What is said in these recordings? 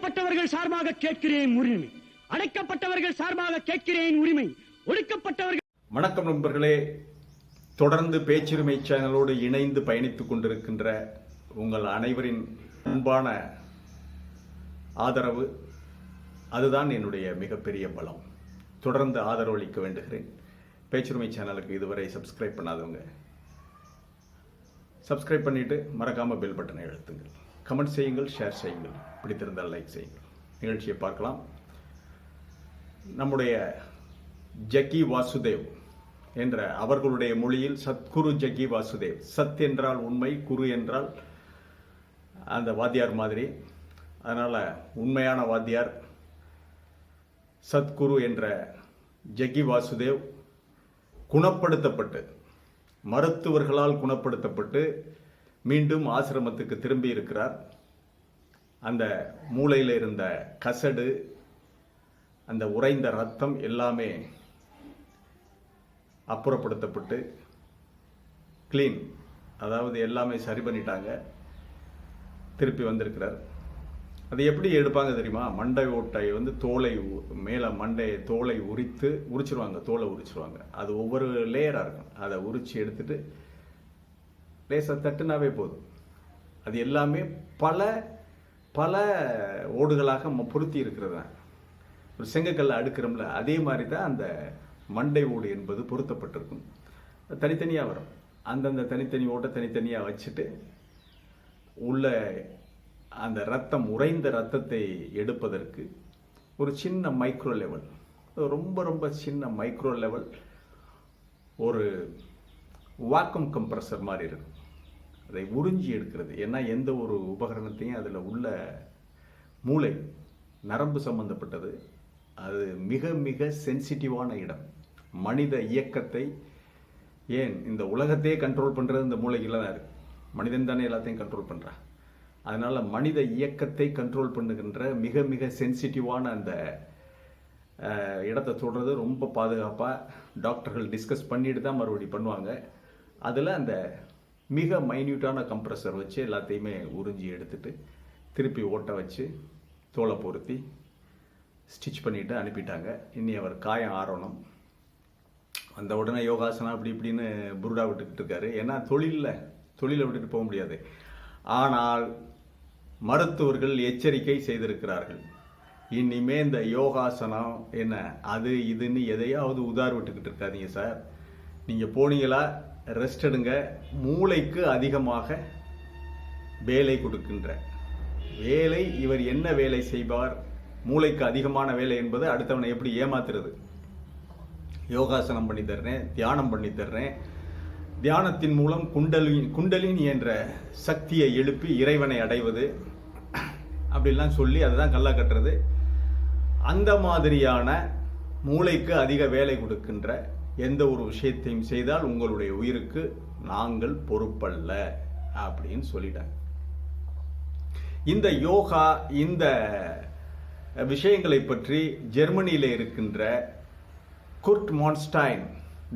ஒடுக்கப்பட்டவர்கள் சார்பாக கேட்கிறேன் உரிமை, அடைக்கப்பட்டவர்கள் சார்பாக கேட்கிறேன் உரிமை, ஒடுக்கப்பட்டவர்கள். வணக்கம் நண்பர்களே, தொடர்ந்து பேச்சுரிமை சேனலோடு இணைந்து பயணித்துக் கொண்டிருக்கின்ற உங்கள் அனைவரின் அன்பான ஆதரவு, அதுதான் என்னுடைய மிகப்பெரிய பலம். தொடர்ந்து ஆதரவு அளிக்க வேண்டுகிறேன். பேச்சுரிமை சேனலுக்கு இதுவரை சப்ஸ்கிரைப் பண்ணாதவங்க சப்ஸ்கிரைப் பண்ணிட்டு மறக்காம பெல் பட்டனை அழுத்துங்கள். கமெண்ட் செய்யுங்கள், ஷேர் செய்யுங்கள், பிடித்திருந்தால் லைக் செய்யுங்கள். நிகழ்ச்சியை பார்க்கலாம். நம்முடைய ஜக்கி வாசுதேவ் என்ற அவர்களுடைய மொழியில் சத்குரு ஜக்கி வாசுதேவ், சத் என்றால் உண்மை, குரு என்றால் அந்த வாத்தியார் மாதிரி. அதனால் உண்மையான வாத்தியார் சத்குரு என்ற ஜக்கி வாசுதேவ் குணப்படுத்தப்பட்டு, மருத்துவர்களால் குணப்படுத்தப்பட்டு மீண்டும் ஆசிரமத்துக்கு திரும்பி இருக்கிறார். அந்த மூளையில் இருந்த கசடு, அந்த உறைந்த ரத்தம் எல்லாமே அப்புறப்படுத்தப்பட்டு கிளீன், அதாவது எல்லாமே சரி பண்ணிட்டாங்க. திருப்பி வந்திருக்கிறார். அது எப்படி எடுப்பாங்க தெரியுமா? மண்டை ஓட்டை தோலை மேலே தோலை உரிச்சிருவாங்க, தோலை உரிச்சிருவாங்க. அது ஒவ்வொரு லேயராக இருக்கும். அதை உரிச்சு எடுத்துட்டு லேசாக தட்டுனாவே போதும். அது எல்லாமே பல பல ஓடுகளாக பொருத்தி இருக்கிறது தான். ஒரு செங்கக்கல்ல அடுக்கிறோம்ல, அதே மாதிரி தான் அந்த மண்டை ஓடு என்பது பொருத்தப்பட்டிருக்கும். தனித்தனியாக வரும். அந்தந்த தனித்தனி ஓட்டை தனித்தனியாக வச்சுட்டு உள்ள அந்த ரத்தம், உறைந்த ரத்தத்தை எடுப்பதற்கு ஒரு சின்ன மைக்ரோ லெவல், ரொம்ப ரொம்ப சின்ன மைக்ரோ லெவல், ஒரு வாக்கம் கம்ப்ரஸர் மாதிரி இருக்கும். அதை உறிஞ்சி எடுக்கிறது. ஏன்னா எந்த ஒரு உபகரணத்தையும் அதில் உள்ள மூளை, நரம்பு சம்பந்தப்பட்டது. அது மிக மிக சென்சிட்டிவான இடம். மனித இயக்கத்தை, ஏன் இந்த உலகத்தையே கண்ட்ரோல் பண்ணுறது இந்த மூளைக்குள்ள தான் இருக்கு. மனிதன் தானே எல்லாத்தையும் கண்ட்ரோல் பண்ணுறான். அதனால் மனித இயக்கத்தை கண்ட்ரோல் பண்ணுகின்ற மிக மிக சென்சிட்டிவான அந்த இடத்தை தொடுறது ரொம்ப பாதுகாப்பாக டாக்டர்கள் டிஸ்கஸ் பண்ணிட்டு தான் மறுபடி பண்ணுவாங்க. அதில் அந்த மிக மைன்யூட்டான கம்ப்ரஸர் வச்சு எல்லாத்தையுமே உறிஞ்சி எடுத்துட்டு திருப்பி ஓட்ட வச்சு தோலை பொருத்தி ஸ்டிச் பண்ணிவிட்டு அனுப்பிட்டாங்க. இனி அவர் காயம் ஆறணும். அந்த உடனே யோகாசனம் அப்படி இப்படின்னு புருடா விட்டுக்கிட்டு இருக்காரு. ஏன்னா தொழிலை விட்டுட்டு போக முடியாது. ஆனால் மருத்துவர்கள் எச்சரிக்கை செய்திருக்கிறார்கள். இனிமே இந்த யோகாசனம் என்ன அது இதுன்னு எதையாவது உதார் விட்டுக்கிட்டு இருக்காதீங்க சார். நீங்கள் போனீங்களா, ரெஸ்ட் எடுங்க. மூளைக்கு அதிகமாக வேலை கொடுக்கின்ற வேலை, இவர் என்ன வேலை செய்வார்? மூளைக்கு அதிகமான வேலை என்பது அடுத்தவனை எப்படி ஏமாத்துறது. யோகாசனம் பண்ணி தர்றேன், தியானம் பண்ணி தர்றேன், தியானத்தின் மூலம் குண்டலினி என்ற சக்தியை எழுப்பி இறைவனை அடைவது, அப்படிலாம் சொல்லி அதுதான் கல்லா கட்டுறது. அந்த மாதிரியான மூளைக்கு அதிக வேலை கொடுக்கின்ற எந்த ஒரு விஷயத்தையும் செய்தால் உங்களுடைய உயிருக்கு நாங்கள் பொறுப்பல்ல அப்படின்னு சொல்லிட்டாங்க. இந்த யோகா, இந்த விஷயங்களை பற்றி ஜெர்மனியில் இருக்கின்ற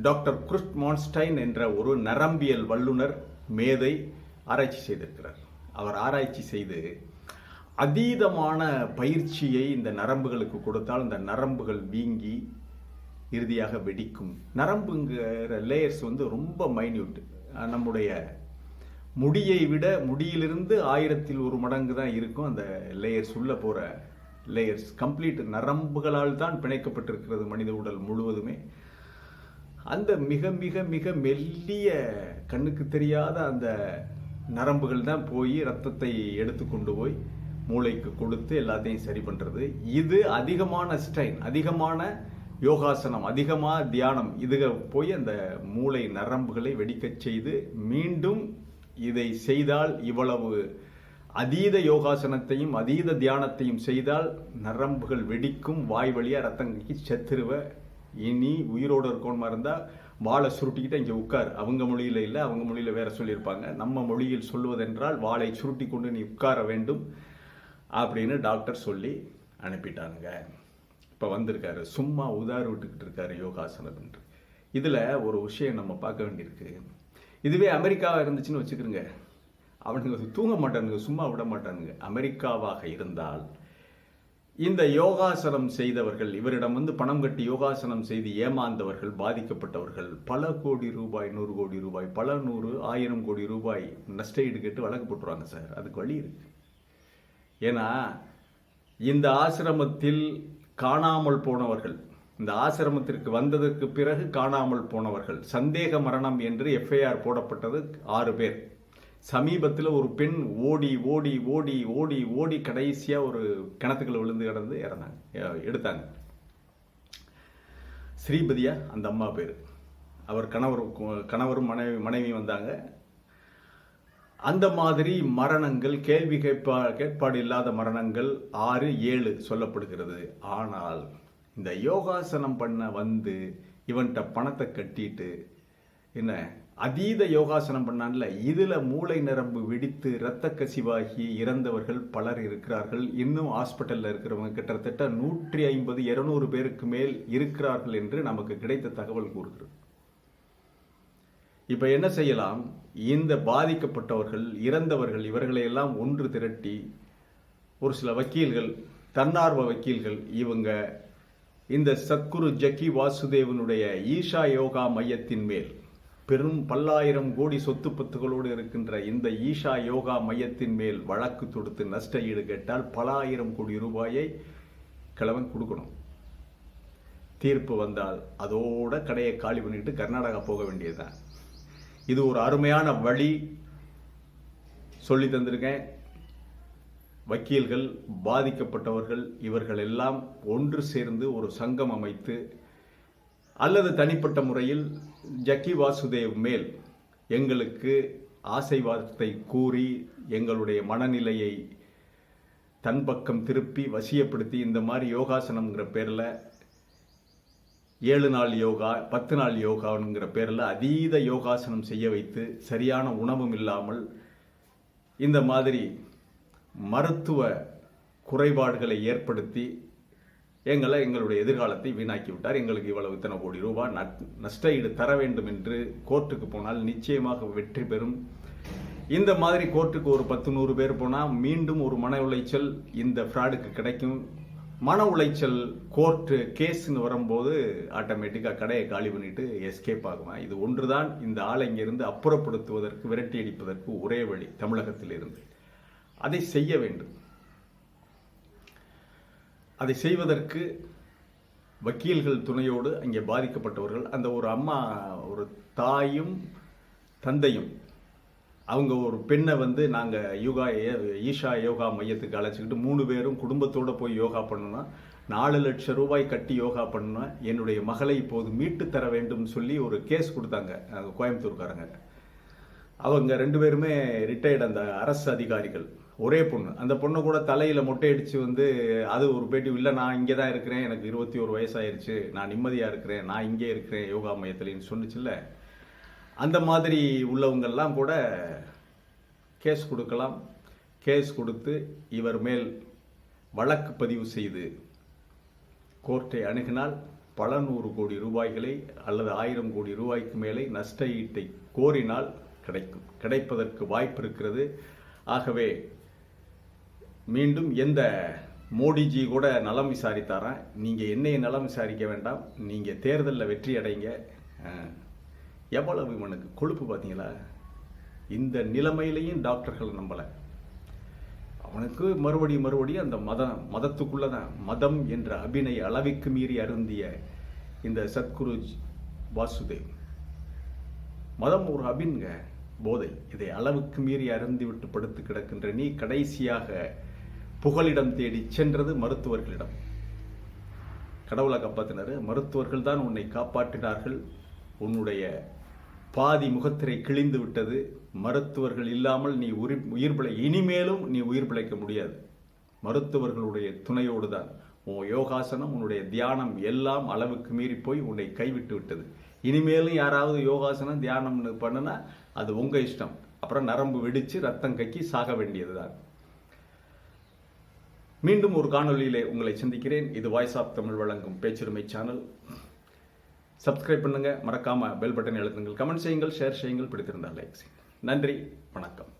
டாக்டர் குர்ட் மான்ஸ்டைன் என்ற ஒரு நரம்பியல் வல்லுனர், மேதை ஆராய்ச்சி செய்திருக்கிறார். அவர் ஆராய்ச்சி செய்து அதீதமான பயிற்சியை இந்த நரம்புகளுக்கு கொடுத்தால் இந்த நரம்புகள் வீங்கி இறுதியாக வெடிக்கும். நரம்புங்கிற லேயர்ஸ் ரொம்ப மைன்யூட். நம்முடைய முடியை விட முடியிலிருந்து 1000 மடங்கு தான் இருக்கும் அந்த லேயர்ஸ். உள்ள போகிற லேயர்ஸ் கம்ப்ளீட் நரம்புகளால் தான் பிணைக்கப்பட்டிருக்கிறது மனித உடல் முழுவதுமே. அந்த மிக மிக மிக மெல்லிய, கண்ணுக்கு தெரியாத அந்த நரம்புகள் தான் போய் ரத்தத்தை எடுத்து கொண்டு போய் மூளைக்கு கொடுத்து எல்லாத்தையும் சரி பண்ணுறது. இது அதிகமான ஸ்ட்ரெயின், அதிகமான யோகாசனம், அதிகமாக தியானம், இதுக போய் அந்த மூளை நரம்புகளை வெடிக்கச் செய்து மீண்டும் இதை செய்தால், இவ்வளவு அதீத யோகாசனத்தையும் அதீத தியானத்தையும் செய்தால் நரம்புகள் வெடிக்கும், வாய் வழியாக ரத்தங்கி செத்துருவ. இனி உயிரோடு இருக்கணுமா இருந்தால் வாழை சுருட்டிக்கிட்டு இங்கே உட்கார். அவங்க மொழியில் இல்லை, அவங்க மொழியில் வேற சொல்லியிருப்பாங்க. நம்ம மொழியில் சொல்வதென்றால் வாளை சுருட்டி கொண்டு நீ உட்கார வேண்டும் அப்படின்னு டாக்டர் சொல்லி அனுப்பிட்டாங்க. இப்போ வந்திருக்காரு, சும்மா உதாறு விட்டுக்கிட்டு இருக்காரு யோகாசனம் என்று. இதில் ஒரு விஷயம் நம்ம பார்க்க வேண்டியிருக்கு. இதுவே அமெரிக்காவாக இருந்துச்சுன்னு வச்சுக்கிறோங்க, அவனுங்க தூங்க மாட்டானுங்க, சும்மா விட மாட்டானுங்க. அமெரிக்காவாக இருந்தால் இந்த யோகாசனம் செய்தவர்கள், இவரிடம் பணம் கட்டி யோகாசனம் செய்து ஏமாந்தவர்கள், பாதிக்கப்பட்டவர்கள் பல கோடி ரூபாய், 100 கோடி ரூபாய், பல 100, 1000 கோடி ரூபாய் நஷ்ட ஈடு கேட்டு வழக்கு போட்டுருவாங்க சார். அதுக்கு வழி இருக்கு. ஏன்னா இந்த ஆசிரமத்தில் காணாமல் போனவர்கள், இந்த ஆசிரமத்திற்கு வந்ததற்கு பிறகு காணாமல் போனவர்கள், சந்தேக மரணம் என்று எஃப்ஐஆர் போடப்பட்டது 6 பேர். சமீபத்தில் ஒரு பெண் ஓடி ஓடி ஓடி ஓடி ஓடி கடைசியா ஒரு கிணத்துக்குள்ள விழுந்து கிடந்து எடுத்தாங்க. ஸ்ரீபதியா அந்த அம்மா பேரு. அவர் கணவரும் மனைவி வந்தாங்க. அந்த மாதிரி மரணங்கள், கேள்வி கேட்பாடு இல்லாத மரணங்கள் 6, 7 சொல்லப்படுகிறது. ஆனால் இந்த யோகாசனம் பண்ண இவன்கிட்ட பணத்தை கட்டிட்டு என்ன அதீத யோகாசனம் பண்ணான்ல, இதுல மூளை நரம்பு வெடித்து இரத்த கசிவாகி இறந்தவர்கள் பலர் இருக்கிறார்கள். இன்னும் ஹாஸ்பிட்டல்ல இருக்கிறவங்க கிட்டத்தட்ட 150, 200 பேருக்கு மேல் இருக்கிறார்கள் என்று நமக்கு கிடைத்த தகவல் கூறுகிறது. இப்ப என்ன செய்யலாம்? இந்த பாதிக்கப்பட்டவர்கள், இறந்தவர்கள், இவர்களை எல்லாம் ஒன்று திரட்டி ஒரு சில வக்கீல்கள், தன்னார்வ வக்கீல்கள், இவங்க இந்த சத்குரு ஜக்கி வாசுதேவனுடைய ஈஷா யோகா மையத்தின் மேல் பெரும் பல்லாயிரம் கோடி சொத்து பத்துகளோடு இருக்கின்ற இந்த ஈஷா யோகா மையத்தின் மேல் வழக்கு தொடுத்து நஷ்ட ஈடு கேட்டால் பல ஆயிரம் கோடி ரூபாயை கிழவன் கொடுக்கணும். தீர்ப்பு வந்தால் அதோட கடையை காலி பண்ணிட்டு கர்நாடகா போக வேண்டியதுதான். இது ஒரு அருமையான வழி சொல்லி தந்திருக்கேன். வக்கீல்கள், பாதிக்கப்பட்டவர்கள், இவர்கள் எல்லாம் ஒன்று சேர்ந்து ஒரு சங்கம் அமைத்து அல்லது தனிப்பட்ட முறையில் ஜக்கி வாசுதேவ் மேல் எங்களுக்கு ஆசை வார்த்தை கூறி எங்களுடைய மனநிலையை தன் பக்கம் திருப்பி வசியப்படுத்தி இந்த மாதிரி யோகாசனம்ங்கிற பேரில் 7 நாள் யோகா, 10 நாள் யோகாங்கிற பேரில் அதீத யோகாசனம் செய்ய வைத்து சரியான உணவும் இல்லாமல் இந்த மாதிரி மருத்துவ குறைபாடுகளை ஏற்படுத்தி எங்களுடைய எதிர்காலத்தை வீணாக்கி விட்டார். எங்களுக்கு இவ்வளவு இத்தனை கோடி ரூபாய் நஷ்ட ஈடு தர வேண்டும் என்று கோர்ட்டுக்கு போனால் நிச்சயமாக வெற்றி பெறும். இந்த மாதிரி கோர்ட்டுக்கு ஒரு 10-100 பேர் போனால் மீண்டும் ஒரு மன உளைச்சல் இந்த ஃப்ராடுக்கு கிடைக்கும். மன உளைச்சல் கோர்ட்டு கேஸ்ன்னு வரும்போது ஆட்டோமேட்டிக்காக கடையை காலி பண்ணிட்டு எஸ்கேப் ஆகுமா. இது ஒன்றுதான் இந்த ஆளை இங்கிருந்து அப்புறப்படுத்துவதற்கு, விரட்டி அடிப்பதற்கு ஒரே வழி தமிழகத்தில் இருந்து. அதை செய்ய வேண்டும். அதை செய்வதற்கு வக்கீல்கள் துணையோடு அங்கே பாதிக்கப்பட்டவர்கள், அந்த ஒரு அம்மா, ஒரு தாயும் தந்தையும், அவங்க ஒரு பெண்ணை நாங்கள் ஈஷா யோகா மையத்துக்கு அழைச்சிக்கிட்டு 3 பேரும் குடும்பத்தோடு போய் யோகா பண்ணணும். 4 லட்சம் ரூபாய் கட்டி யோகா பண்ணணும். என்னுடைய மகளை இப்போது மீட்டு தர வேண்டும் சொல்லி ஒரு கேஸ் கொடுத்தாங்க கோயம்புத்தூர்காரங்க. அவங்க 2 பேருமே ரிட்டையர்டு அந்த அரசு அதிகாரிகள். ஒரே பொண்ணு. அந்த பொண்ணு கூட தலையில் மொட்டை அடித்து அது ஒரு பேட்டி, இல்லை நான் இங்கே தான் இருக்கிறேன், எனக்கு 21 வயசாயிருச்சு, நான் நிம்மதியாக இருக்கிறேன், நான் இங்கே இருக்கிறேன் யோகா மையத்தில்னு சொன்னிச்சுல்ல. அந்த மாதிரி உள்ளவங்கெல்லாம் கூட கேஸ் கொடுக்கலாம். கேஸ் கொடுத்து இவர் மேல் வழக்கு பதிவு செய்து கோர்ட்டை அணுகினால் பல 100 கோடி ரூபாய்களை அல்லது 1000 கோடி ரூபாய்க்கு மேலே நஷ்ட ஈட்டை கோரினால் கிடைக்கும். கிடைப்பதற்கு வாய்ப்பு இருக்கிறது. ஆகவே மீண்டும் எந்த மோடிஜி கூட நலம் விசாரித்தாரா, நீங்கள் என்னையை நலம் விசாரிக்க வேண்டாம், நீங்கள் தேர்தலில் வெற்றி அடைங்க. எவ்வளவு இவனுக்கு கொழுப்பு பார்த்தீங்களா? இந்த நிலைமையிலையும் டாக்டர்கள் நம்பலை. அவனுக்கு மறுபடியும் அந்த மதத்துக்குள்ளதான் மதம் என்ற அபிநய அளவுக்கு மீறி அருந்திய இந்த சத்குரு வாசுதேவ். மதம் ஒரு அபின்க போதை. இதை அளவுக்கு மீறி அருந்தி விட்டு படுத்து கிடக்கின்ற நீ கடைசியாக புகலிடம் தேடி சென்றது மருத்துவர்களிடம். கடவுளை காப்பாற்றினாரு, மருத்துவர்கள் தான் உன்னை காப்பாற்றினார்கள். உன்னுடைய பாதி முகத்திரை கிழிந்து விட்டது. மருத்துவர்கள் இல்லாமல் நீ இனிமேலும் நீ உயிர் பிழைக்க முடியாது. மருத்துவர்களுடைய துணையோடு தான் உன் யோகாசனம், உன்னுடைய தியானம் எல்லாம் அளவுக்கு மீறி போய் உன்னை கைவிட்டு விட்டது. இனிமேலும் யாராவது யோகாசனம் தியானம் பண்ணுனா அது உங்க இஷ்டம். அப்புறம் நரம்பு வெடிச்சு ரத்தம் கக்கி சாக வேண்டியதுதான். மீண்டும் ஒரு காணொலியிலே உங்களை சந்திக்கிறேன். இது வாய்ஸ் ஆஃப் தமிழ் வழங்கும் பேச்சுரிமை சேனல். சப்ஸ்கிரைப் பண்ணுங்க, மறக்காம பெல் பட்டன் அழுத்துங்கள், கமெண்ட் செய்யுங்கள், ஷேர் செய்யுங்கள், பிடித்திருந்தால் லைக் செய்யுங்கள். நன்றி, வணக்கம்.